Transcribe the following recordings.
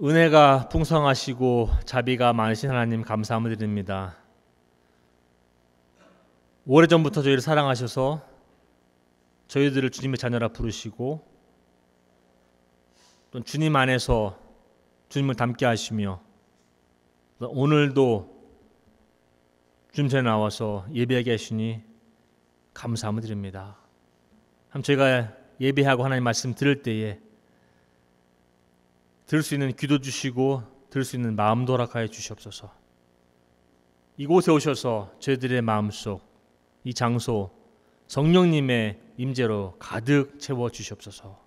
은혜가 풍성하시고 자비가 많으신 하나님 감사함을 드립니다. 오래전부터 저희를 사랑하셔서 저희들을 주님의 자녀라 부르시고 또 주님 안에서 주님을 닮게 하시며 오늘도 주님 전에 나와서 예배하게 하시니 감사함을 드립니다. 저희가 예배하고 하나님 말씀 들을 때에 들을 수 있는 귀도 주시고 들을 수 있는 마음도 허락하여 주시옵소서. 이곳에 오셔서 저희들의 마음속 이 장소 성령님의 임재로 가득 채워 주시옵소서.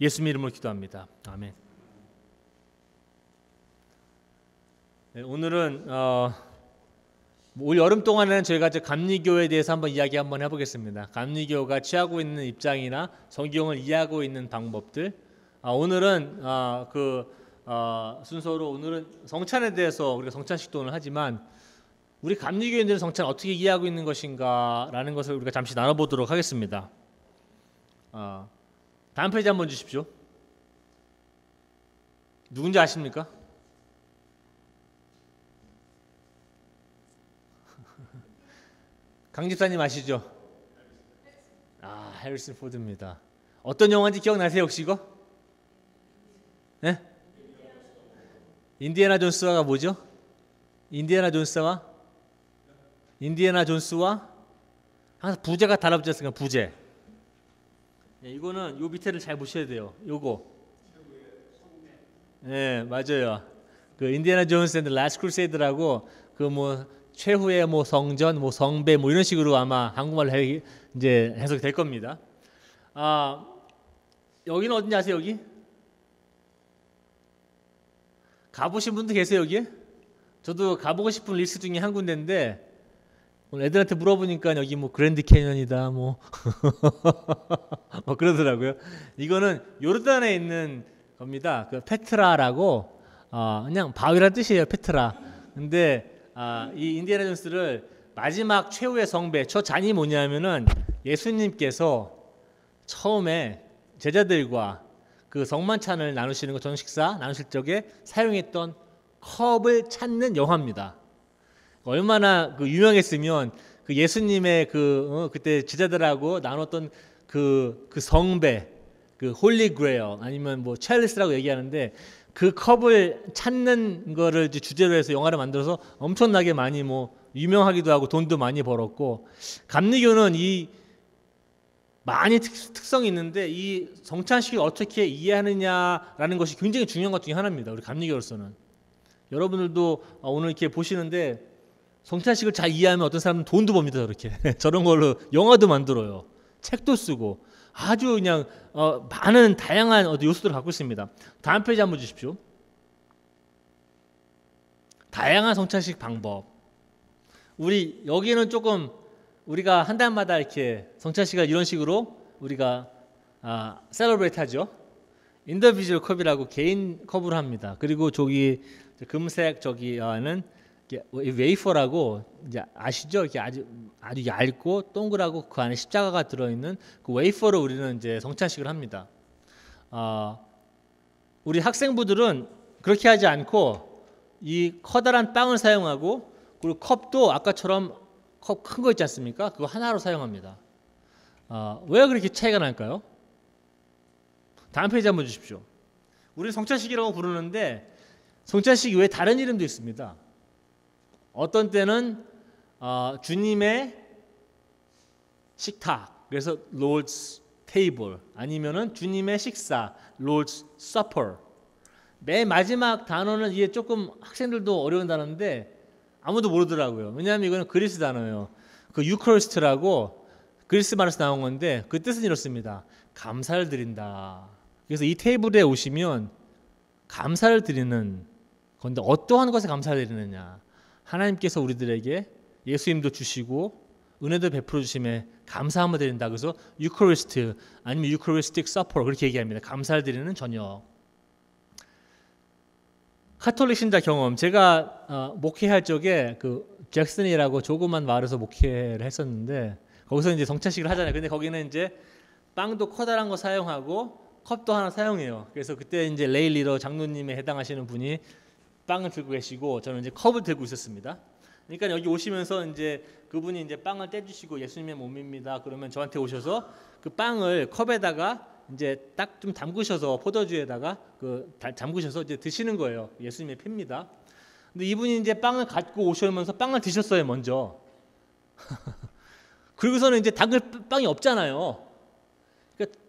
예수님 이름으로 기도합니다. 아멘. 네, 오늘은 올 여름 동안에는 저희가 감리교에 대해서 한번 이야기 한번 해보겠습니다. 감리교가 취하고 있는 입장이나 성경을 이해하고 있는 방법들. 오늘은 순서로 오늘은 성찬에 대해서 우리가 성찬식도 오늘 하지만 우리 감리교인들은 성찬을 어떻게 이해하고 있는 것인가라는 것을 우리가 잠시 나눠보도록 하겠습니다. 다음 페이지 한번 주십시오. 누군지 아십니까? 강 집사님 아시죠? 해리슨 포드입니다. 어떤 영화인지 기억나세요 혹시 이거? 네? 인디애나 존스가 뭐죠? 인디애나 존스와 항상 부제가 달라붙지 않습니까? 부제. 네, 이거는 요 밑에를 잘 보셔야 돼요. 요거. 네, 맞아요. 그 인디애나 존스 앤드 라스트 크루세이드라고 그 뭐 최후의 뭐 성전, 뭐 성배 뭐 이런 식으로 아마 한국말로 이제 해석이 될 겁니다. 여기는 어딘지 아세요? 여기? 가보신 분도 계세요 여기? 저도 가보고 싶은 리스트 중에 한 군데인데 오늘 애들한테 물어보니까 여기 뭐 그랜드 캐년이다 뭐, 뭐 그러더라고요. 이거는 요르단에 있는 겁니다. 그 페트라라고 그냥 바위란 뜻이에요. 페트라. 근데 이 인디애나 존스를 마지막 최후의 성배 저 잔이 뭐냐면은 예수님께서 처음에 제자들과 그 성만찬을 나누시는 거 저녁 식사 나누실 적에 사용했던 컵을 찾는 영화입니다. 얼마나 그 유명했으면 그 예수님의 그때 제자들하고 나눴던 그 성배 그 홀리 그레일 아니면 뭐 찰리스라고 얘기하는데 그 컵을 찾는 거를 주제로 해서 영화를 만들어서 엄청나게 많이 뭐 유명하기도 하고 돈도 많이 벌었고 감리교는 이 많이 특성이 있는데 이 성찬식을 어떻게 이해하느냐라는 것이 굉장히 중요한 것 중에 하나입니다. 우리 감리교로서는 여러분들도 오늘 이렇게 보시는데 성찬식을 잘 이해하면 어떤 사람은 돈도 법니다. 저렇게 저런 걸로 영화도 만들어요. 책도 쓰고 아주 그냥 많은 다양한 요소들을 갖고 있습니다. 다음 페이지 한번 주십시오. 다양한 성찬식 방법. 우리 여기는 조금 우리가 한 달마다 이렇게 성찬식을 이런 식으로 우리가 셀러브레이트 하죠. 인디비주얼 컵이라고 개인 컵으로 합니다. 그리고 저기 금색 저기는 웨이퍼라고 이제 아시죠? 이렇게 아주 얇고 동그랗고 그 안에 십자가가 들어있는 그 웨이퍼로 우리는 이제 성찬식을 합니다. 우리 학생부들은 그렇게 하지 않고 이 커다란 빵을 사용하고 그리고 컵도 아까처럼 컵 큰 거 있지 않습니까? 그거 하나로 사용합니다. 왜 그렇게 차이가 날까요? 다음 페이지 한번 주십시오. 우리 성찬식이라고 부르는데 성찬식 외에 다른 이름도 있습니다. 어떤 때는 주님의 식탁, 그래서 Lord's Table, 아니면은 주님의 식사, Lord's Supper. 맨 마지막 단어는 이게 조금 학생들도 어려운 단어인데 아무도 모르더라고요. 왜냐하면 이거는 그리스 단어예요. 그 유커리스트라고 그리스 말에서 나온 건데 그 뜻은 이렇습니다. 감사를 드린다. 그래서 이 테이블에 오시면 감사를 드리는 건데 어떠한 것에 감사를 드리느냐. 하나님께서 우리들에게 예수님도 주시고 은혜도 베풀어 주심에 감사함을 드린다. 그래서 유커리스트 아니면 유커리스틱 서퍼 그렇게 얘기합니다. 감사를 드리는 저녁. 카톨릭 신자 경험. 제가 목회할 적에 그 잭슨이라고 조그만 마을에서 목회를 했었는데 거기서 이제 성찬식을 하잖아요. 근데 거기는 이제 빵도 커다란 거 사용하고 컵도 하나 사용해요. 그래서 그때 이제 레이 리더 장로님에 해당하시는 분이 빵을 들고 계시고 저는 이제 컵을 들고 있었습니다. 그러니까 여기 오시면서 이제 그분이 이제 빵을 떼주시고 예수님의 몸입니다. 그러면 저한테 오셔서 그 빵을 컵에다가 이제 딱 좀 담그셔서 포도주에다가 담그셔서 이제 드시는 거예요. 예수님의 피입니다. 근데 이분이 이제 빵을 갖고 오시면서 빵을 드셨어요 먼저. 그리고서는 이제 담글 빵이 없잖아요. 그러니까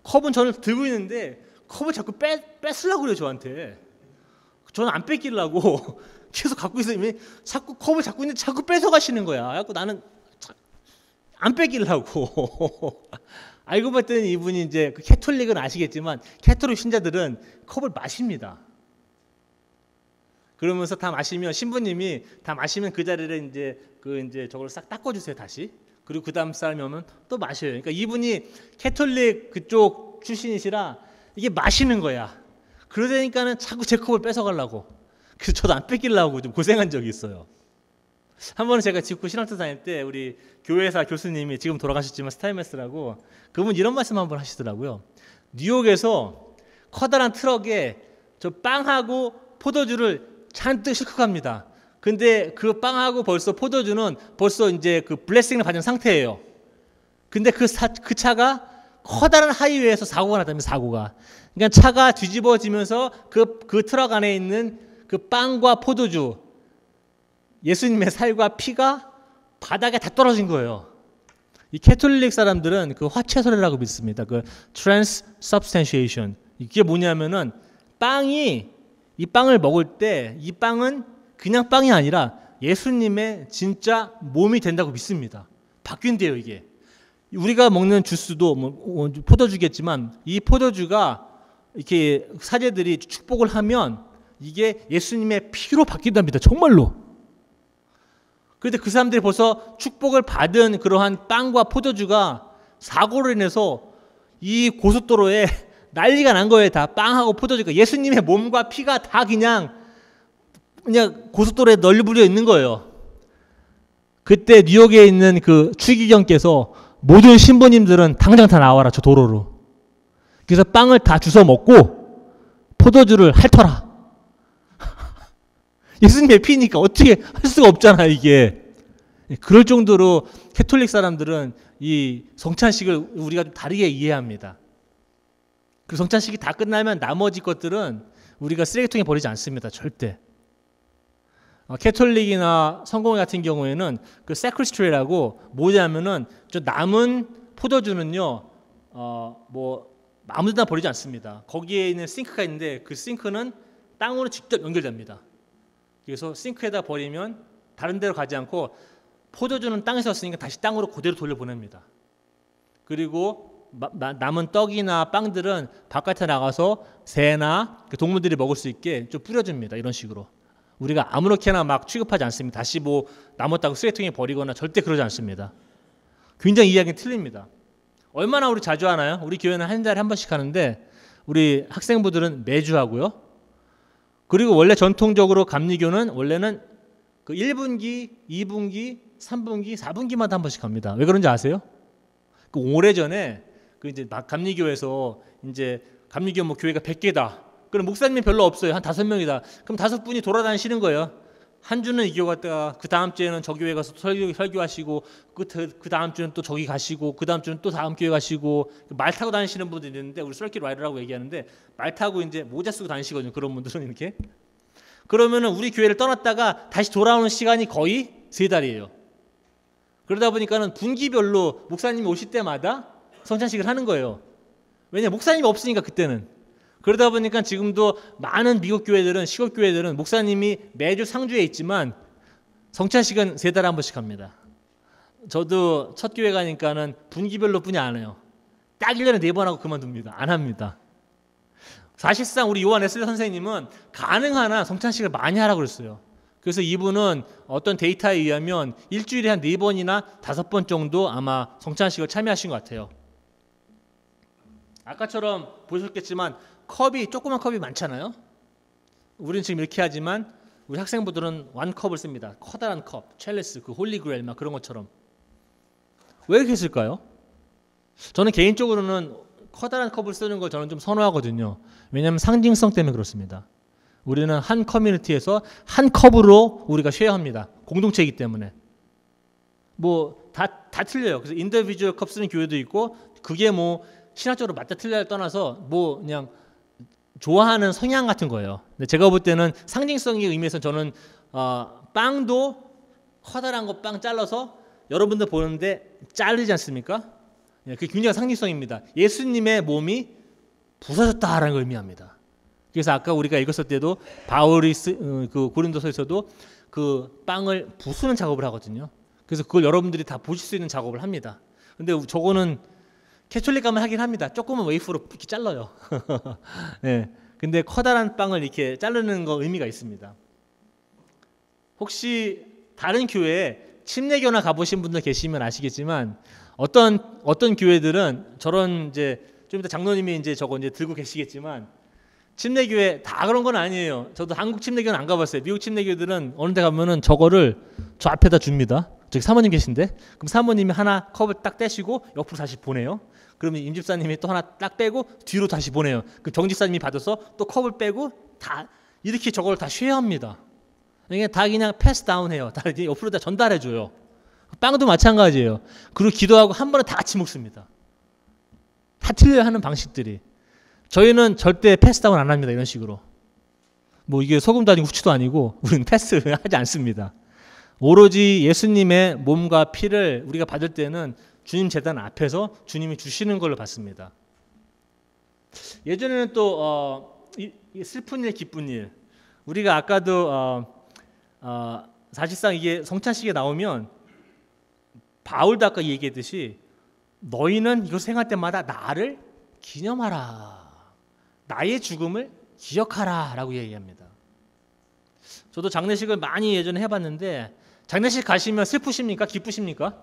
컵은 저는 들고 있는데 컵을 자꾸 뺏으려고 그래요 저한테. 저는 안 뺏기려고 계속 갖고 있으면 자꾸 컵을 잡고 있는데 자꾸 뺏어가시는 거야. 그래서 나는 안 뺏기려고. 알고 봤더니 이분이 이제 그 캐톨릭은 아시겠지만 캐톨릭 신자들은 컵을 마십니다. 그러면서 다 마시면 신부님이 다 마시면 그 자리를 이제 저걸 싹 닦아주세요 다시. 그리고 그 다음 사람이 오면 또 마셔요. 그러니까 이분이 캐톨릭 그쪽 출신이시라 이게 마시는 거야. 그러다니까는 자꾸 제 컵을 뺏어가려고. 그래서 저도 안 뺏기려고 좀 고생한 적이 있어요. 한 번은 제가 직구 신학교 다닐 때 우리 교회사 교수님이 지금 돌아가셨지만 스타일메스라고 그분 이런 말씀 한번 하시더라고요. 뉴욕에서 커다란 트럭에 저 빵하고 포도주를 잔뜩 싣고 갑니다. 근데 그 빵하고 벌써 포도주는 벌써 이제 그 블레싱을 받은 상태예요. 근데 그 차가 커다란 하이웨이에서 사고가 났답니다. 사고가. 그러니까 차가 뒤집어지면서 그 트럭 안에 있는 그 빵과 포도주, 예수님의 살과 피가 바닥에 다 떨어진 거예요. 이 캐톨릭 사람들은 그 화채소래라고 믿습니다. 그 transubstantiation. 이게 뭐냐면은 이 빵을 먹을 때 이 빵은 그냥 빵이 아니라 예수님의 진짜 몸이 된다고 믿습니다. 바뀐대요 이게. 우리가 먹는 주스도 뭐 포도주겠지만 이 포도주가 이렇게 사제들이 축복을 하면 이게 예수님의 피로 바뀐답니다. 정말로. 그런데 그 사람들이 벌써 축복을 받은 그러한 빵과 포도주가 사고로 인해서 이 고속도로에 난리가 난 거예요. 다 빵하고 포도주가 예수님의 몸과 피가 다 그냥 고속도로에 널리 불려 있는 거예요. 그때 뉴욕에 있는 그 추기경께서 모든 신부님들은 당장 다 나와라 저 도로로. 그래서 빵을 다 주워 먹고 포도주를 핥아라. 예수님의 피니까 어떻게 할 수가 없잖아 이게. 그럴 정도로 캐톨릭 사람들은 이 성찬식을 우리가 좀 다르게 이해합니다. 그 성찬식이 다 끝나면 나머지 것들은 우리가 쓰레기통에 버리지 않습니다. 절대. 캐톨릭이나 성공회 같은 경우에는 그 세크리스트리라고 뭐냐면은 저 남은 포도주는요 뭐 아무데나 버리지 않습니다. 거기에 있는 싱크가 있는데 그 싱크는 땅으로 직접 연결됩니다. 그래서 싱크에다 버리면 다른 데로 가지 않고 포도주는 땅에서 왔으니까 다시 땅으로 그대로 돌려보냅니다. 그리고 남은 떡이나 빵들은 바깥에 나가서 새나 동물들이 먹을 수 있게 좀 뿌려줍니다. 이런 식으로. 우리가 아무렇게나 막 취급하지 않습니다. 다시 뭐 남았다고 쓰레기통에 버리거나 절대 그러지 않습니다. 굉장히 이야기는 틀립니다. 얼마나 우리 자주 하나요? 우리 교회는 한 달에 한 번씩 하는데 우리 학생부들은 매주 하고요. 그리고 원래 전통적으로 감리교는 원래는 그 1분기, 2분기, 3분기, 4분기마다 한 번씩 합니다. 왜 그런지 아세요? 그 오래전에 그 이제 감리교에서 이제 감리교 뭐 교회가 100개다. 그럼 목사님이 별로 없어요. 한 5명이다. 그럼 5분이 돌아다니시는 거예요. 한 주는 이 교회 갔다가 그 다음 주에는 저 교회 가서 설교하시고 그 다음 주는 또 저기 가시고 그 다음 주는 또 다음 교회 가시고 말 타고 다니시는 분들이 있는데 우리 썰길 라이더라고 얘기하는데 말 타고 이제 모자 쓰고 다니시거든요. 그런 분들은 이렇게. 그러면은 우리 교회를 떠났다가 다시 돌아오는 시간이 거의 3달이에요. 그러다 보니까는 분기별로 목사님이 오실 때마다 성찬식을 하는 거예요. 왜냐 목사님이 없으니까 그때는. 그러다 보니까 지금도 많은 미국 교회들은 시골 교회들은 목사님이 매주 상주에 있지만 성찬식은 3달에 한 번씩 합니다. 저도 첫 교회 가니까는 분기별로 뿐이 안 해요. 딱 1년에 4번 하고 그만둡니다. 안 합니다. 사실상 우리 요한 웨슬리 선생님은 가능한 한 성찬식을 많이 하라고 그랬어요. 그래서 이분은 어떤 데이터에 의하면 일주일에 한 4번이나 5번 정도 아마 성찬식을 참여하신 것 같아요. 아까처럼 보셨겠지만 조그만 컵이 많잖아요. 우리는 지금 이렇게 하지만 우리 학생부들은 1컵을 씁니다. 커다란 컵, 첼리스, 그 홀리그레일 막 그런 것처럼. 왜 이렇게 쓸까요? 저는 개인적으로는 커다란 컵을 쓰는 걸 저는 좀 선호하거든요. 왜냐하면 상징성 때문에 그렇습니다. 우리는 한 커뮤니티에서 한 컵으로 우리가 쉐어합니다. 공동체이기 때문에. 뭐 다 틀려요. 그래서 인디비주얼 컵 쓰는 교회도 있고, 그게 뭐 신학적으로 맞다 틀려를 떠나서 뭐 그냥 좋아하는 성향 같은 거예요. 근데 제가 볼 때는 상징성의 의미에서 저는 빵도 커다란 거 빵 잘라서 여러분들 보는데 자르지 않습니까? 그게 굉장히 상징성입니다. 예수님의 몸이 부서졌다라는 걸 의미합니다. 그래서 아까 우리가 읽었을 때도 바울이 그 고린도서에서도 그 빵을 부수는 작업을 하거든요. 그래서 그걸 여러분들이 다 보실 수 있는 작업을 합니다. 근데 저거는 캐톨릭 가면 하긴 합니다. 조금은 웨이프로 이렇게 잘라요. 네. 근데 커다란 빵을 이렇게 자르는 거 의미가 있습니다. 혹시 다른 교회에 침례교나 가보신 분들 계시면 아시겠지만 어떤 교회들은 저런 이제 좀 이따 장로님이 이제 저거 이제 들고 계시겠지만 침례교회 다 그런 건 아니에요. 저도 한국 침례교는 안 가봤어요. 미국 침례교들은 어느 데 가면은 저거를 저 앞에다 줍니다. 저기 사모님 계신데 그럼 사모님이 하나 컵을 딱 떼시고 옆으로 다시 보내요. 그러면 임집사님이 또 하나 딱 빼고 뒤로 다시 보내요. 그 정집사님이 받아서 또 컵을 빼고 다 이렇게 저걸 다 쉐어합니다. 이게 다 그냥 패스 다운해요. 다 옆으로 다 전달해줘요. 빵도 마찬가지예요. 그리고 기도하고 한 번에 다 같이 먹습니다. 다 틀려야 하는 방식들이. 저희는 절대 패스 다운 안 합니다. 이런 식으로. 뭐 이게 소금도 아니고 후추도 아니고 우리는 패스하지 않습니다. 오로지 예수님의 몸과 피를 우리가 받을 때는 주님 제단 앞에서 주님이 주시는 걸로 받습니다. 예전에는 또 슬픈 일, 기쁜 일. 우리가 아까도 사실상 이게 성찬식에 나오면 바울도 아까 얘기했듯이 너희는 이것을 행할 때마다 나를 기념하라. 나의 죽음을 기억하라 라고 얘기합니다. 저도 장례식을 많이 예전에 해봤는데 장례식 가시면 슬프십니까? 기쁘십니까?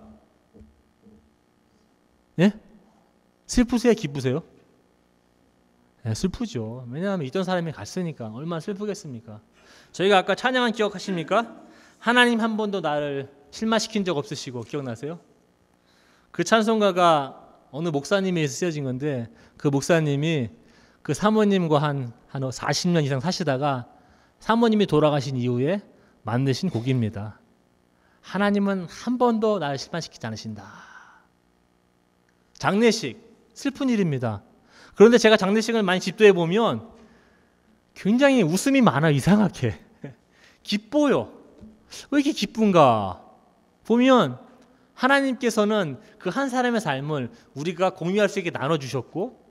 예? 슬프세요? 기쁘세요? 네, 슬프죠. 왜냐하면 있던 사람이 갔으니까 얼마나 슬프겠습니까? 저희가 아까 찬양한 기억하십니까? 하나님 한 번도 나를 실망시킨 적 없으시고 기억나세요? 그 찬송가가 어느 목사님에 의해서 쓰여진 건데 그 목사님이 그 사모님과 한 40년 이상 사시다가 사모님이 돌아가신 이후에 만드신 곡입니다. 하나님은 한 번도 나를 실망시키지 않으신다. 장례식, 슬픈 일입니다. 그런데 제가 장례식을 많이 집도해 보면 굉장히 웃음이 많아요. 이상하게. 기뻐요. 왜 이렇게 기쁜가? 보면 하나님께서는 그 한 사람의 삶을 우리가 공유할 수 있게 나눠주셨고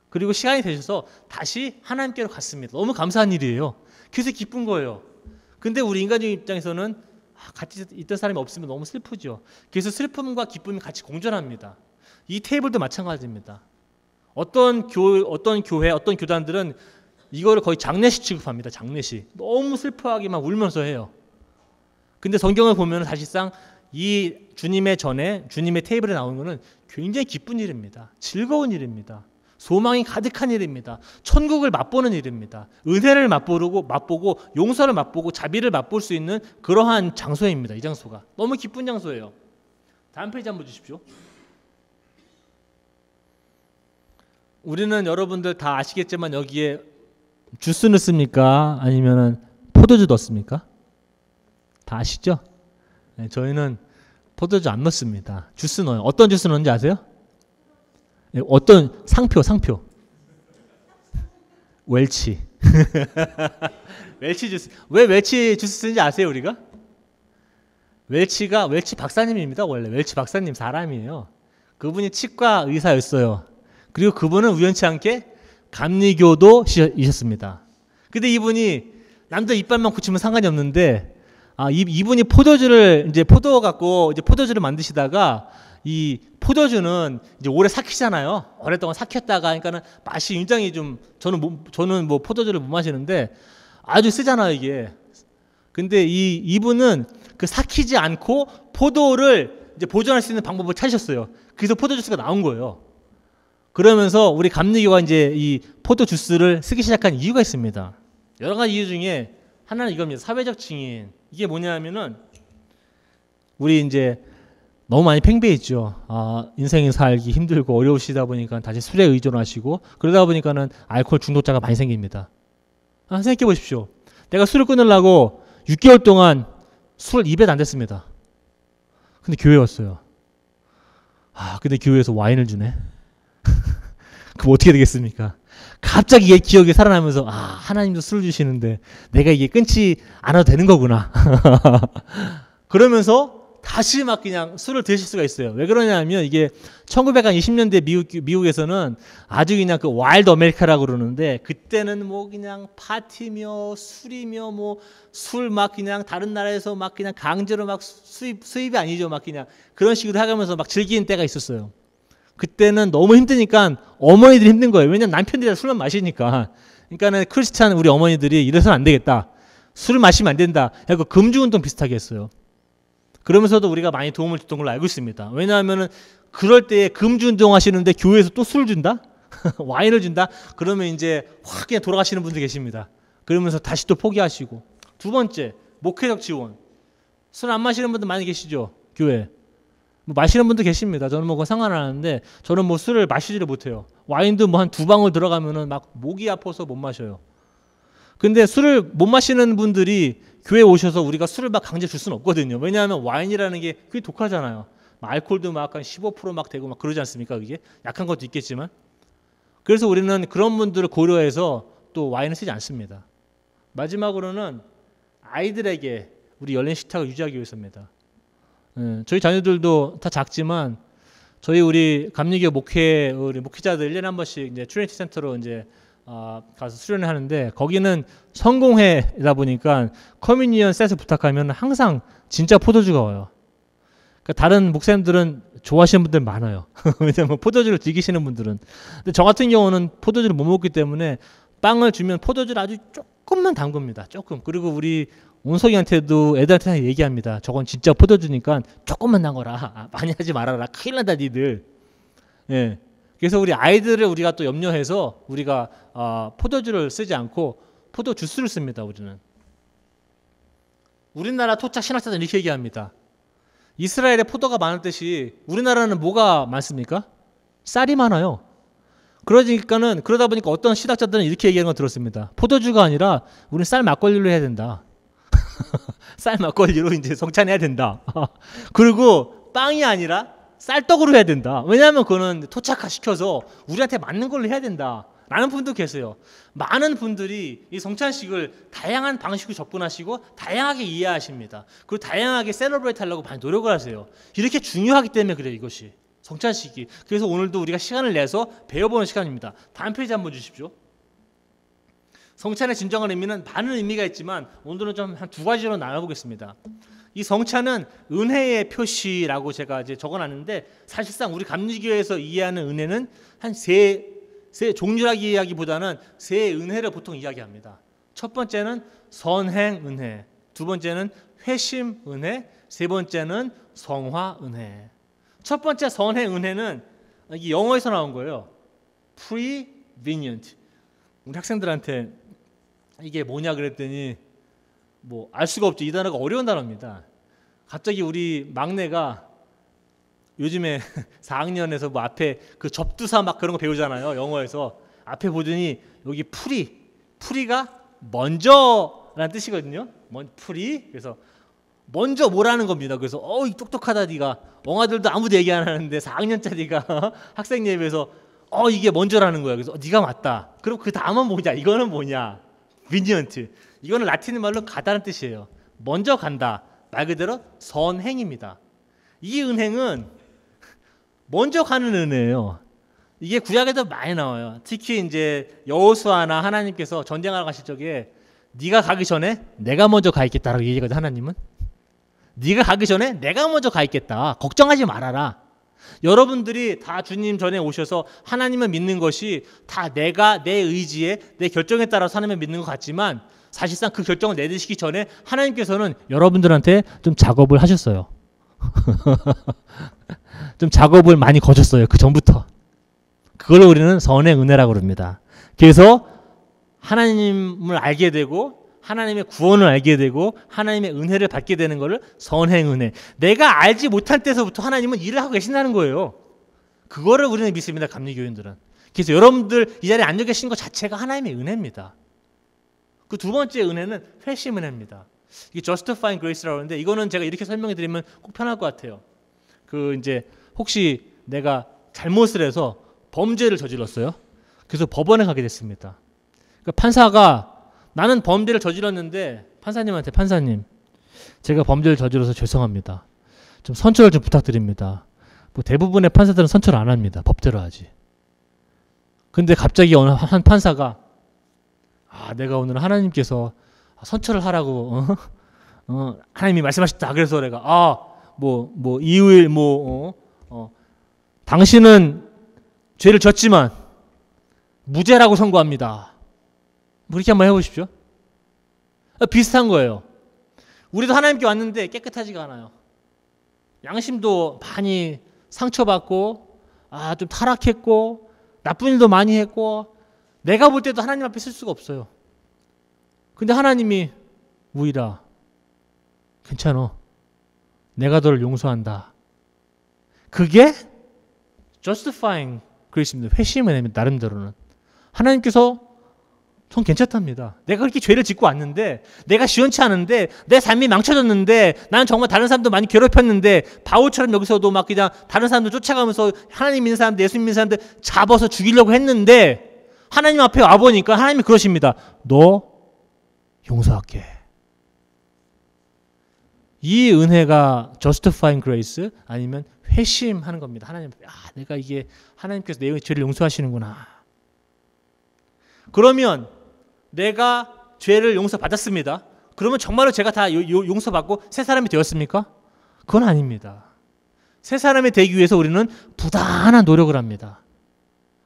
그리고 시간이 되셔서 다시 하나님께로 갔습니다. 너무 감사한 일이에요. 그래서 기쁜 거예요. 근데 우리 인간적인 입장에서는 같이 있던 사람이 없으면 너무 슬프죠. 그래서 슬픔과 기쁨이 같이 공존합니다. 이 테이블도 마찬가지입니다. 어떤 교회, 어떤 교단들은 이거를 거의 장례식 취급합니다. 장례식. 너무 슬퍼하기만 울면서 해요. 근데 성경을 보면 사실상 이 주님의 전에 주님의 테이블에 나오는 것은 굉장히 기쁜 일입니다. 즐거운 일입니다. 소망이 가득한 일입니다. 천국을 맛보는 일입니다. 은혜를 맛보고 용서를 맛보고 자비를 맛볼 수 있는 그러한 장소입니다. 이 장소가 너무 기쁜 장소예요. 다음 페이지 한번 주십시오. 우리는 여러분들 다 아시겠지만 여기에 주스 넣습니까? 아니면 포도주 넣습니까? 다 아시죠? 네, 저희는 포도주 안 넣습니다. 주스 넣어요. 어떤 주스 넣는지 아세요? 네, 어떤 상표 웰치 웰치 주스. 왜 웰치 주스 쓰는지 아세요? 우리가? 웰치 박사님입니다. 원래 웰치 박사님 사람이에요. 그분이 치과 의사였어요. 그리고 그분은 우연치 않게 감리교도이셨습니다. 근데 이분이 남들 이빨만 고치면 상관이 없는데 이분이 포도주를 포도주를 만드시다가 이 포도주는 이제 오래 삭히잖아요. 오랫동안 삭혔다가 그러니까는 맛이 굉장히 좀 저는 뭐 포도주를 못 마시는데 아주 쓰잖아요, 이게. 근데 이분은 그 삭히지 않고 포도를 이제 보존할 수 있는 방법을 찾으셨어요. 그래서 포도 주스가 나온 거예요. 그러면서 우리 감리교가 이제 이 포도 주스를 쓰기 시작한 이유가 있습니다. 여러 가지 이유 중에 하나는 이겁니다. 사회적 증인. 이게 뭐냐면은 우리 이제 너무 많이 팽배했죠. 인생이 살기 힘들고 어려우시다 보니까 다시 술에 의존하시고 그러다 보니까는 알코올 중독자가 많이 생깁니다. 생각해 보십시오. 내가 술을 끊으려고 6개월 동안 술 입에도 안 댔습니다. 근데 교회에 왔어요. 근데 교회에서 와인을 주네. 그럼 어떻게 되겠습니까? 갑자기 얘 기억이 살아나면서 하나님도 술 주시는데 내가 이게 끊지 않아도 되는 거구나. 그러면서 다시 막 그냥 술을 드실 수가 있어요. 왜 그러냐면 이게 1920년대 미국에서는 아주 그냥 그 와일드 아메리카라고 그러는데 그때는 뭐 그냥 파티며 술이며 뭐 술 막 그냥 다른 나라에서 막 그냥 강제로 막 수입이 아니죠. 막 그냥 그런 식으로 해가면서 막 즐기는 때가 있었어요. 그때는 너무 힘드니까 어머니들이 힘든 거예요. 왜냐면 남편들이 다 술만 마시니까. 그러니까는 크리스찬 우리 어머니들이 이래서는 안 되겠다. 술을 마시면 안 된다. 해서 금주운동 비슷하게 했어요. 그러면서도 우리가 많이 도움을 줬던 걸로 알고 있습니다. 왜냐하면은 그럴 때 금주운동 하시는데 교회에서 또 술을 준다? 와인을 준다? 그러면 이제 확 그냥 돌아가시는 분들 계십니다. 그러면서 다시 또 포기하시고. 두 번째, 목회적 지원. 술 안 마시는 분들 많이 계시죠? 교회. 뭐 마시는 분도 계십니다. 저는 뭐 그건 상관 안 하는데 저는 뭐 술을 마시지를 못해요. 와인도 뭐 한 2방울 들어가면은 막 목이 아파서 못 마셔요. 근데 술을 못 마시는 분들이 교회에 오셔서 우리가 술을 막 강제 줄 수는 없거든요. 왜냐하면 와인이라는 게 그게 독하잖아요. 알코올도 막 한 15% 되고 막 그러지 않습니까? 그게 약한 것도 있겠지만. 그래서 우리는 그런 분들을 고려해서 또 와인을 쓰지 않습니다. 마지막으로는 아이들에게 우리 열린 식탁을 유지하기 위해서입니다. 저희 자녀들도 다 작지만 저희 우리 감리교 우리 목회자들 1년에 한 번씩 이제 트리니티 센터로 이제 가서 수련을 하는데 거기는 성공회다 보니까 커뮤니언 셋을 부탁하면 항상 진짜 포도주가 와요. 그러니까 다른 목사님들은 좋아하시는 분들 많아요. 왜냐면 포도주를 즐기시는 분들은. 근데 저 같은 경우는 포도주를 못 먹기 때문에 빵을 주면 포도주를 아주 조금만 담급니다. 조금. 그리고 우리 온석이한테도 애들한테 얘기합니다. 저건 진짜 포도주니까 조금만 담거라. 많이 하지 말아라. 큰일 난다 니들. 예. 그래서 우리 아이들을 우리가 또 염려해서 우리가 포도주를 쓰지 않고 포도 주스를 씁니다. 우리는. 우리나라 토착 신학자들은 이렇게 얘기합니다. 이스라엘에 포도가 많았듯이 우리나라는 뭐가 많습니까? 쌀이 많아요. 그러다 보니까 어떤 신학자들은 이렇게 얘기하는 거 들었습니다. 포도주가 아니라 우리는 쌀 막걸리로 해야 된다. 쌀 막걸리로 이제 성찬해야 된다. 그리고 빵이 아니라 쌀떡으로 해야 된다. 왜냐하면 그거는 토착화 시켜서 우리한테 맞는 걸로 해야 된다. 라는 분도 계세요. 많은 분들이 이 성찬식을 다양한 방식으로 접근하시고 다양하게 이해하십니다. 그리고 다양하게 셀러브레이트 하려고 많이 노력을 하세요. 이렇게 중요하기 때문에 그래요. 이것이. 성찬식이. 그래서 오늘도 우리가 시간을 내서 배워보는 시간입니다. 다음 페이지 한번 주십시오. 성찬의 진정한 의미는 많은 의미가 있지만 오늘은 좀 한 2가지로 나눠보겠습니다. 이 성찬은 은혜의 표시라고 제가 이제 적어놨는데 사실상 우리 감리교회에서 이해하는 은혜는 한 세 종류라고 이야기보다는 세 은혜를 보통 이야기합니다. 첫 번째는 선행 은혜, 두 번째는 회심 은혜, 세 번째는 성화 은혜. 첫 번째 선행 은혜는 이게 영어에서 나온 거예요. prevenient. 우리 학생들한테 이게 뭐냐 그랬더니 뭐 알 수가 없죠. 이 단어가 어려운 단어입니다. 갑자기 우리 막내가 요즘에 4학년에서 뭐 앞에 그 접두사 막 그런 거 배우잖아요. 영어에서 앞에 보더니 여기 프리가 먼저라는 뜻이거든요. 프리. 그래서 먼저 뭐라는 겁니다. 그래서 똑똑하다 네가. 엉아들도 아무도 얘기 안 하는데 4학년짜리가 학생 예배에서 이게 먼저라는 거야. 그래서 네가 맞다. 그럼 그 다음은 뭐냐? 이거는 뭐냐? 비니언트. 이거는 라틴 말로 가다는 뜻이에요. 먼저 간다. 말 그대로 선행입니다. 이 은행은 먼저 가는 은혜예요. 이게 구약에도 많이 나와요. 특히 이제 여호수아나 하나님께서 전쟁하러 가실 적에 네가 가기 전에 내가 먼저 가 있겠다라고 얘기하거든. 하나님은 네가 가기 전에 내가 먼저 가 있겠다. 걱정하지 말아라. 여러분들이 다 주님 전에 오셔서 하나님을 믿는 것이 다 내가 내 의지에 내 결정에 따라서 하나님을 믿는 것 같지만 사실상 그 결정을 내리시기 전에 하나님께서는 여러분들한테 좀 작업을 하셨어요. 좀 작업을 많이 거셨어요. 그 전부터. 그걸 우리는 선의 은혜라고 그럽니다. 그래서 하나님을 알게 되고 하나님의 구원을 알게 되고 하나님의 은혜를 받게 되는 것을 선행 은혜. 내가 알지 못할 때서부터 하나님은 일을 하고 계신다는 거예요. 그거를 우리는 믿습니다. 감리교인들은. 그래서 여러분들 이 자리에 앉아 계신 것 자체가 하나님의 은혜입니다. 그 두 번째 은혜는 회심 은혜입니다. 이게 justifying grace라고 하는데 이거는 제가 이렇게 설명해 드리면 꼭 편할 것 같아요. 그 이제 혹시 내가 잘못을 해서 범죄를 저질렀어요. 그래서 법원에 가게 됐습니다. 그러니까 판사가 나는 범죄를 저질렀는데 판사님한테 판사님 제가 범죄를 저질러서 죄송합니다. 좀 선처를 좀 부탁드립니다. 뭐 대부분의 판사들은 선처를 안 합니다. 법대로 하지. 근데 갑자기 어느 한 판사가 내가 오늘 하나님께서 선처를 하라고 하나님이 말씀하셨다. 그래서 내가 이후일 당신은 죄를 졌지만 무죄라고 선고합니다. 뭐 이렇게 한번 해보십시오. 비슷한 거예요. 우리도 하나님께 왔는데 깨끗하지가 않아요. 양심도 많이 상처받고 좀 타락했고 나쁜 일도 많이 했고 내가 볼 때도 하나님 앞에 쓸 수가 없어요. 근데 하나님이 우이라 괜찮아. 내가 너를 용서한다. 그게 justifying grace입니다. 회심의 은혜입니다. 나름대로는. 하나님께서 전 괜찮답니다. 내가 그렇게 죄를 짓고 왔는데 내가 시원치 않은데 내 삶이 망쳐졌는데 나는 정말 다른 사람도 많이 괴롭혔는데 바울처럼 여기서도 막 그냥 다른 사람들 쫓아가면서 하나님 믿는 사람들 예수 믿는 사람들 잡아서 죽이려고 했는데 하나님 앞에 와보니까 하나님이 그러십니다. 너 용서할게. 이 은혜가 justifying grace 아니면 회심하는 겁니다. 하나님 내가 이게 하나님께서 내 죄를 용서하시는구나. 그러면 내가 죄를 용서받았습니다. 그러면 정말로 제가 다 용서받고 새 사람이 되었습니까? 그건 아닙니다. 새 사람이 되기 위해서 우리는 부단한 노력을 합니다.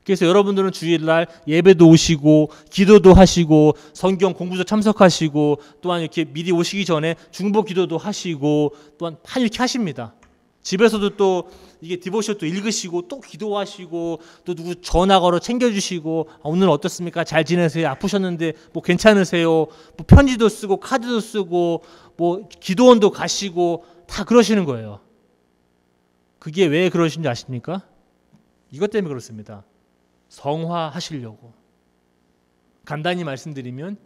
그래서 여러분들은 주일날 예배도 오시고 기도도 하시고 성경 공부도 참석하시고 또한 이렇게 미리 오시기 전에 중보 기도도 하시고 또한 이렇게 하십니다. 집에서도 또 이게 디보션도 읽으시고 또 기도하시고 또 누구 전화 걸어 챙겨주시고 오늘 어떻습니까? 잘 지내세요? 아프셨는데 뭐 괜찮으세요? 뭐 편지도 쓰고 카드도 쓰고 뭐 기도원도 가시고 다 그러시는 거예요. 그게 왜 그러신지 아십니까? 이것 때문에 그렇습니다. 성화하시려고. 간단히 말씀드리면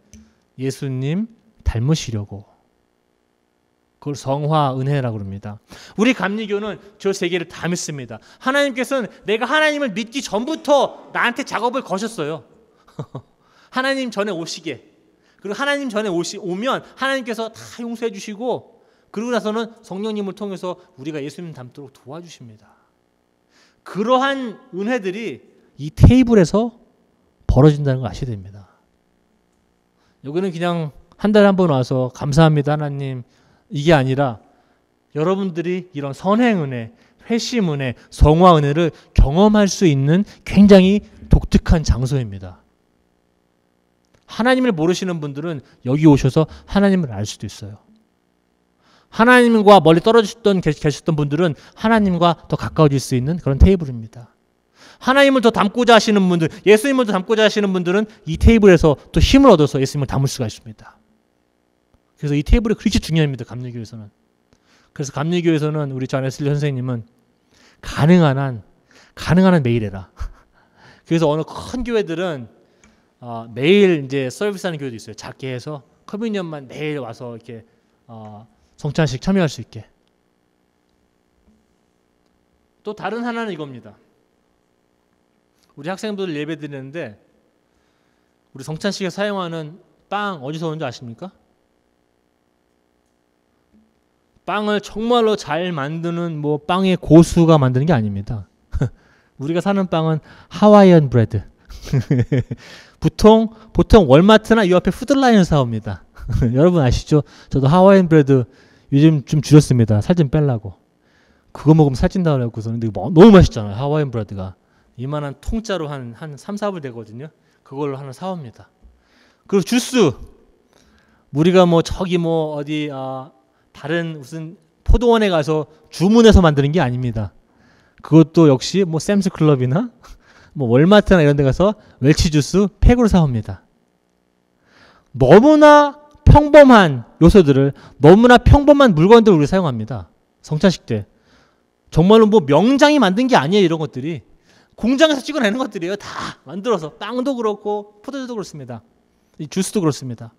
예수님 닮으시려고. 그걸 성화 은혜라고 합니다. 우리 감리교는 저 세 개를 다 믿습니다. 하나님께서는 내가 하나님을 믿기 전부터 나한테 작업을 거셨어요. 하나님 전에 오시게. 그리고 하나님 전에 오면 하나님께서 다 용서해 주시고 그러고 나서는 성령님을 통해서 우리가 예수님 닮도록 도와주십니다. 그러한 은혜들이 이 테이블에서 벌어진다는 걸 아셔야 됩니다. 여기는 그냥 한 달에 한 번 와서 감사합니다 하나님 이게 아니라 여러분들이 이런 선행 은혜, 회심 은혜, 성화 은혜를 경험할 수 있는 굉장히 독특한 장소입니다. 하나님을 모르시는 분들은 여기 오셔서 하나님을 알 수도 있어요. 하나님과 멀리 떨어졌던 계셨던 분들은 하나님과 더 가까워질 수 있는 그런 테이블입니다. 하나님을 더 닮고자 하시는 분들, 예수님을 더 닮고자 하시는 분들은 이 테이블에서 또 힘을 얻어서 예수님을 닮을 수가 있습니다. 그래서 이 테이블이 그렇게 중요합니다. 감리교에서는. 그래서 감리교에서는 우리 존 웨슬리 선생님은 가능한 한 매일 해라. 그래서 어느 큰 교회들은 매일 이제 서비스하는 교회도 있어요. 작게 해서 커뮤니언만 매일 와서 이렇게 성찬식 참여할 수 있게. 또 다른 하나는 이겁니다. 우리 학생들 예배 드리는데 우리 성찬식에 사용하는 빵 어디서 오는지 아십니까? 빵을 정말로 잘 만드는 뭐 빵의 고수가 만드는 게 아닙니다. 우리가 사는 빵은 하와이안 브레드. 보통 월마트나 이 옆에 푸드라인을 사옵니다. 여러분 아시죠? 저도 하와이안 브레드 요즘 좀 줄였습니다. 살 좀 빼려고. 그거 먹으면 살찐다고 그래서 근데 너무 맛있잖아요. 하와이안 브레드가. 이만한 통짜로 한 3, 4불 되거든요. 그걸로 하나 사옵니다. 그리고 주스. 우리가 뭐 저기 뭐 어디 다른 무슨 포도원에 가서 주문해서 만드는 게 아닙니다. 그것도 역시 뭐 샘스 클럽이나 뭐 월마트나 이런 데 가서 웰치 주스 팩으로 사옵니다. 너무나 평범한 요소들을, 너무나 평범한 물건들을 우리가 사용합니다. 성찬식 때. 정말로 뭐 명장이 만든 게 아니에요. 이런 것들이. 공장에서 찍어내는 것들이에요. 다 만들어서. 빵도 그렇고 포도주도 그렇습니다. 이 주스도 그렇습니다.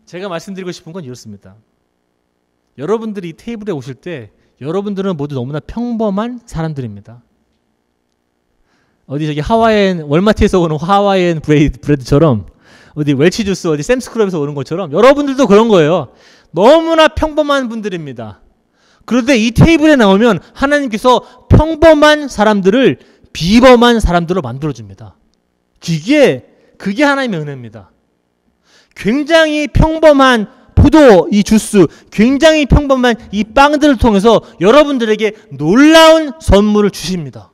제가 말씀드리고 싶은 건 이렇습니다. 여러분들이 이 테이블에 오실 때 여러분들은 모두 너무나 평범한 사람들입니다. 어디 저기 하와이안, 월마트에서 오는 하와이안 브레드처럼, 어디 웰치 주스, 어디 샘스클럽에서 오는 것처럼 여러분들도 그런 거예요. 너무나 평범한 분들입니다. 그런데 이 테이블에 나오면 하나님께서 평범한 사람들을 비범한 사람들로 만들어줍니다. 그게 하나님의 은혜입니다. 굉장히 평범한 포도 이 주스, 굉장히 평범한 이 빵들을 통해서 여러분들에게 놀라운 선물을 주십니다.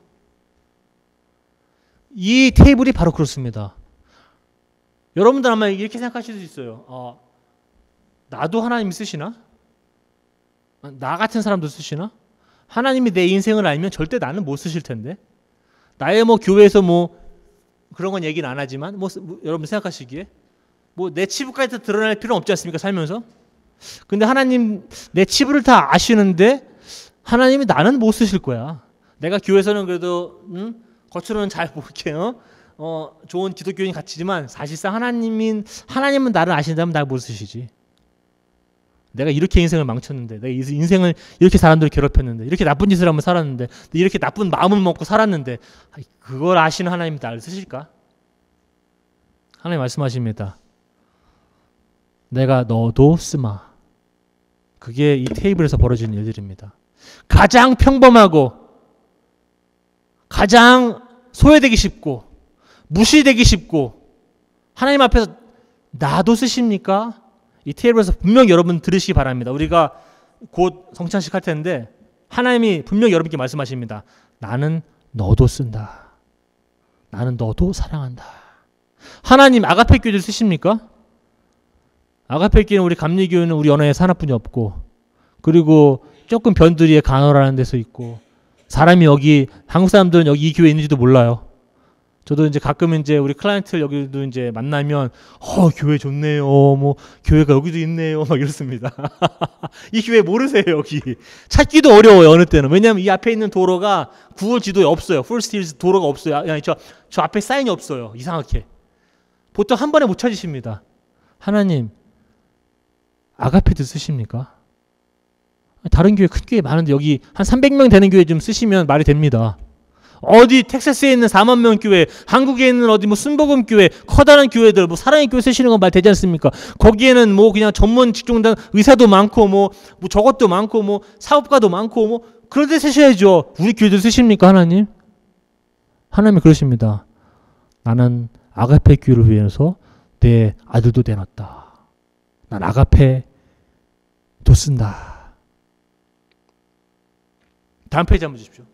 이 테이블이 바로 그렇습니다. 여러분들 아마 이렇게 생각하실 수 있어요. 나도 하나님이 쓰시나? 나 같은 사람도 쓰시나? 하나님이 내 인생을 알면 절대 나는 못 쓰실 텐데. 나의 뭐 교회에서 뭐 그런 건 얘기는 안 하지만 뭐 여러분 생각하시기에 뭐 내 치부까지 드러낼 필요는 없지 않습니까? 살면서. 근데 하나님 내 치부를 다 아시는데 하나님이 나는 못 쓰실 거야. 내가 교회에서는 그래도 겉으로는 잘 볼게요. 좋은 기독교인 같지만 사실상 하나님은 나를 아신다면 나를 못 쓰시지. 내가 이렇게 인생을 망쳤는데, 내가 인생을 이렇게 사람들을 괴롭혔는데, 이렇게 나쁜 짓을 하면 살았는데, 이렇게 나쁜 마음을 먹고 살았는데, 그걸 아시는 하나님이 나를 쓰실까? 하나님 말씀하십니다. 내가 너도 쓰마. 그게 이 테이블에서 벌어지는 일들입니다. 가장 평범하고 가장 소외되기 쉽고 무시되기 쉽고 하나님 앞에서 나도 쓰십니까? 이 테이블에서 분명히 여러분 들으시기 바랍니다. 우리가 곧 성찬식 할 텐데 하나님이 분명히 여러분께 말씀하십니다. 나는 너도 쓴다. 나는 너도 사랑한다. 하나님 아가페 교회를 쓰십니까? 아가페 교회는 우리 감리교회는 우리 언어에 하나뿐이 없고, 그리고 조금 변두리에 간호라는 데서 있고, 사람이 여기 한국 사람들은 여기 이 교회에 있는지도 몰라요. 저도 이제 가끔 이제 우리 클라이언트를 여기도 이제 만나면 교회 좋네요. 뭐 교회가 여기도 있네요. 막 이렇습니다. 이 교회 모르세요, 여기. 찾기도 어려워요, 어느 때는. 왜냐하면 이 앞에 있는 도로가 구글 지도에 없어요. 풀스틸스 도로가 없어요. 아니, 저 앞에 사인이 없어요. 이상하게. 보통 한 번에 못 찾으십니다. 하나님 아가페도 쓰십니까? 다른 교회, 큰 교회 많은데 여기 한 300명 되는 교회 좀 쓰시면 말이 됩니다. 어디 텍사스에 있는 4만 명 교회, 한국에 있는 어디 뭐 순복음 교회, 커다란 교회들, 뭐 사랑의 교회 쓰시는 건 말 되지 않습니까? 거기에는 뭐 그냥 전문 직종단 의사도 많고 뭐 저것도 많고 뭐 사업가도 많고 뭐 그런 데 쓰셔야죠. 우리 교회도 쓰십니까, 하나님? 하나님이 그러십니다. 나는 아가페 교회를 위해서 내 아들도 내놨다. 난 아가페도 쓴다. 다음 페이지 한번 주십시오.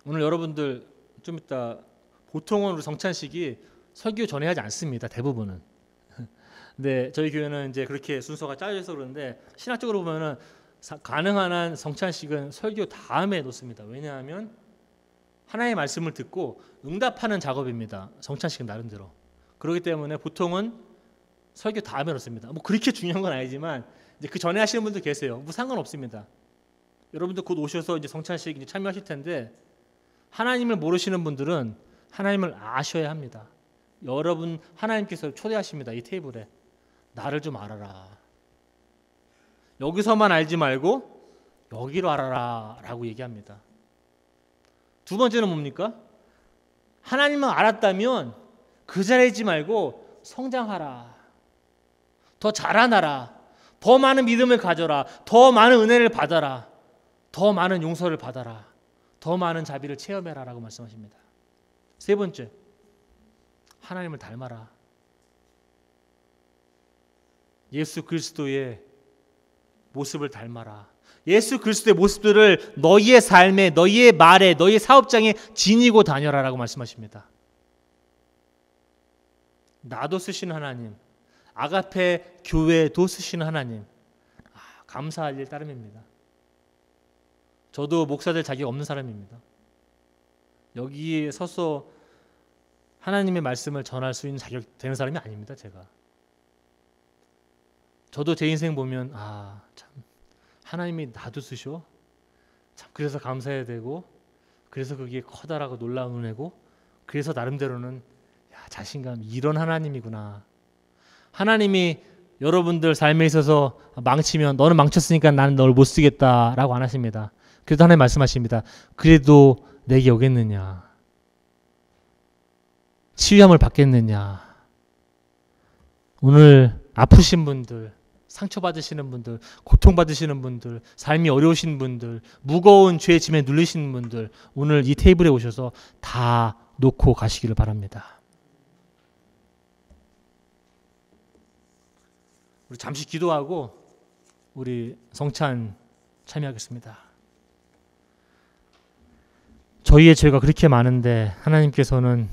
오늘 여러분들 좀 이따 보통은 우리 성찬식이 설교 전에 하지 않습니다. 대부분은. 근데 저희 교회는 이제 그렇게 순서가 짜여져서 그러는데 신학적으로 보면은 가능한 한 성찬식은 설교 다음에 놓습니다. 왜냐하면 하나님의 말씀을 듣고 응답하는 작업입니다. 성찬식은 나름대로. 그렇기 때문에 보통은 설교 다음에 놓습니다. 뭐 그렇게 중요한 건 아니지만 이제 그 전에 하시는 분들 계세요. 뭐 상관없습니다. 여러분들 곧 오셔서 이제 성찬식 이제 참여하실 텐데 하나님을 모르시는 분들은 하나님을 아셔야 합니다. 여러분 하나님께서 초대하십니다. 이 테이블에 나를 좀 알아라. 여기서만 알지 말고 여기로 알아라 라고 얘기합니다. 두 번째는 뭡니까? 하나님을 알았다면 그 자리에 있지 말고 성장하라. 더 자라나라. 더 많은 믿음을 가져라. 더 많은 은혜를 받아라. 더 많은 용서를 받아라. 더 많은 자비를 체험해라 라고 말씀하십니다. 세 번째, 하나님을 닮아라. 예수 그리스도의 모습을 닮아라. 예수 그리스도의 모습들을 너희의 삶에, 너희의 말에, 너희의 사업장에 지니고 다녀라 라고 말씀하십니다. 나도 쓰시는 하나님, 아가페 교회도 쓰시는 하나님, 감사할 일 따름입니다. 저도 목사 될 자격 없는 사람입니다. 여기에 서서 하나님의 말씀을 전할 수 있는 자격 되는 사람이 아닙니다. 저도 제 인생 보면 참 하나님이 나도 쓰셔. 참 그래서 감사해야 되고, 그래서 그게 커다라고 놀라운 은혜고, 그래서 나름대로는 자신감, 이런 하나님이구나. 하나님이 여러분들 삶에 있어서 망치면 너는 망쳤으니까 나는 널 못 쓰겠다라고 안 하십니다. 그래도 하나님 말씀하십니다. 그래도 내게 오겠느냐? 치유함을 받겠느냐? 오늘 아프신 분들, 상처받으시는 분들, 고통받으시는 분들, 삶이 어려우신 분들, 무거운 죄의 짐에 눌리시는 분들, 오늘 이 테이블에 오셔서 다 놓고 가시기를 바랍니다. 우리 잠시 기도하고 우리 성찬 참여하겠습니다. 저희의 죄가 그렇게 많은데 하나님께서는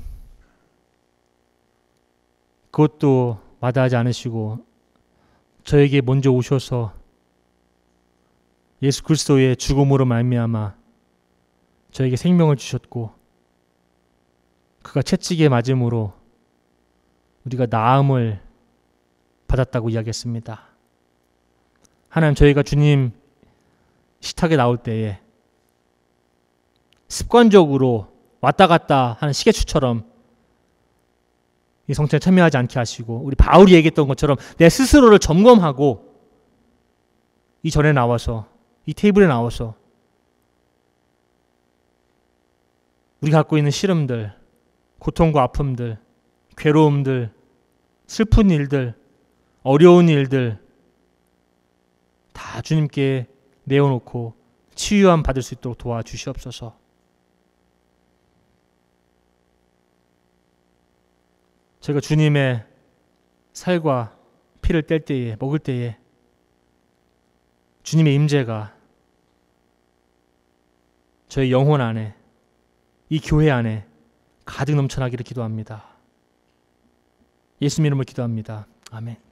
그것도 마다하지 않으시고 저에게 먼저 오셔서 예수 그리스도의 죽음으로 말미암아 저에게 생명을 주셨고, 그가 채찍에 맞음으로 우리가 나음을 받았다고 이야기했습니다. 하나님, 저희가 주님 식탁에 나올 때에 습관적으로 왔다 갔다 하는 시계추처럼 이 성찬에 참여하지 않게 하시고, 우리 바울이 얘기했던 것처럼 내 스스로를 점검하고 이 전에 나와서, 이 테이블에 나와서 우리가 갖고 있는 시름들, 고통과 아픔들, 괴로움들, 슬픈 일들, 어려운 일들 다 주님께 내어놓고 치유함 받을 수 있도록 도와주시옵소서. 저희가 주님의 살과 피를 뗄 때에, 먹을 때에 주님의 임재가 저희 영혼 안에, 이 교회 안에 가득 넘쳐나기를 기도합니다. 예수님 이름으로 기도합니다. 아멘.